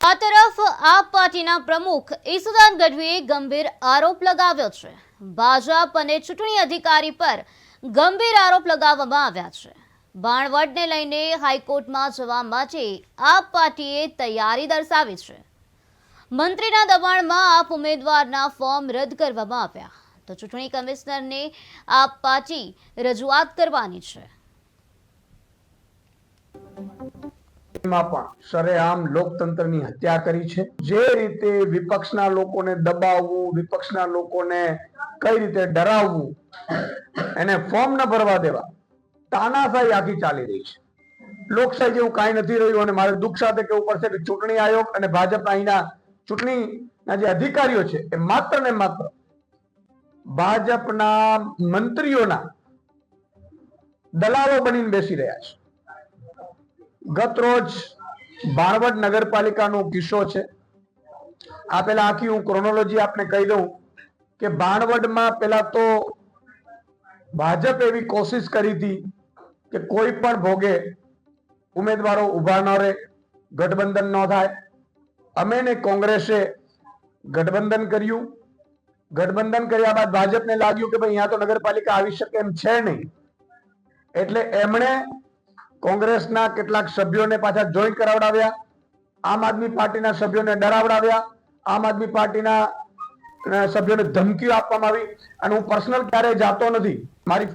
આ તરફ આપ પાર્ટીના પ્રમુખ ઈસુદાન ગઢવીએ ગંભીર આરોપ લગાવ્યો છે। ભાજપ અને ચૂંટણી અધિકારી પર ગંભીર આરોપ લગાવવામાં આવ્યા છે। બાણવડને લઈને હાઈકોર્ટમાં જવા માટે આપ પાર્ટીએ તૈયારી દર્શાવી છે। મંત્રીના દબાણમાં આપ ઉમેદવારના ફોર્મ રદ કરવામાં આવ્યા તો ચૂંટણી કમિશનરને આપ પાર્ટી રજૂઆત કરવાની છે। સરેઆમ લોકતંત્રની હત્યા કરી છે। જે રીતે વિપક્ષના લોકોને દબાવવું, વિપક્ષના લોકોને કઈ રીતે ડરાવવું, એને ફોર્મ ન ભરવા દેવા, તાનાશાહી આખી ચાલી રહી છે। લોકશાહી જેવું કાંઈ નથી રહ્યું અને મારે દુઃખ સાથે કહેવું પડશે કે ચૂંટણી આયોગ અને ભાજપના અહીંના ચૂંટણીના જે અધિકારીઓ છે એ માત્ર ને માત્ર ભાજપના મંત્રીઓના દલાલો બનીને બેસી રહ્યા છે। ગત રોજ બાણવડ નગરપાલિકાનો કિસ્સો છે। આ પેલા આખી હું ક્રોનોલોજી આપને કહી દઉં કે બાણવડમાં પેલા તો ભાજપ એવી કોશિશ કરી હતી કે કોઈ પણ ભોગે ઉમેદવારો ઉભા ન રહે, ગઠબંધન ન થાય। અમે ને કોંગ્રેસે ગઠબંધન કર્યું। ગઠબંધન કર્યા બાદ ભાજપને લાગ્યું કે ભાઈ અહીંયા તો નગરપાલિકા આવી શકે એમ છે નહીં, એટલે એમણે કોંગ્રેસના કેટલાક સભ્યોને પાછા જોઈન કરાવડાવ્યા, આમ આદમી પાર્ટીના સભ્યોને ડરાવડાવ્યા, આમ આદમી પાર્ટીના સભ્યોને ધમકીઓ આપવામાં આવી। અને હું પર્સનલ ક્યારેય જાતો નથી, મારી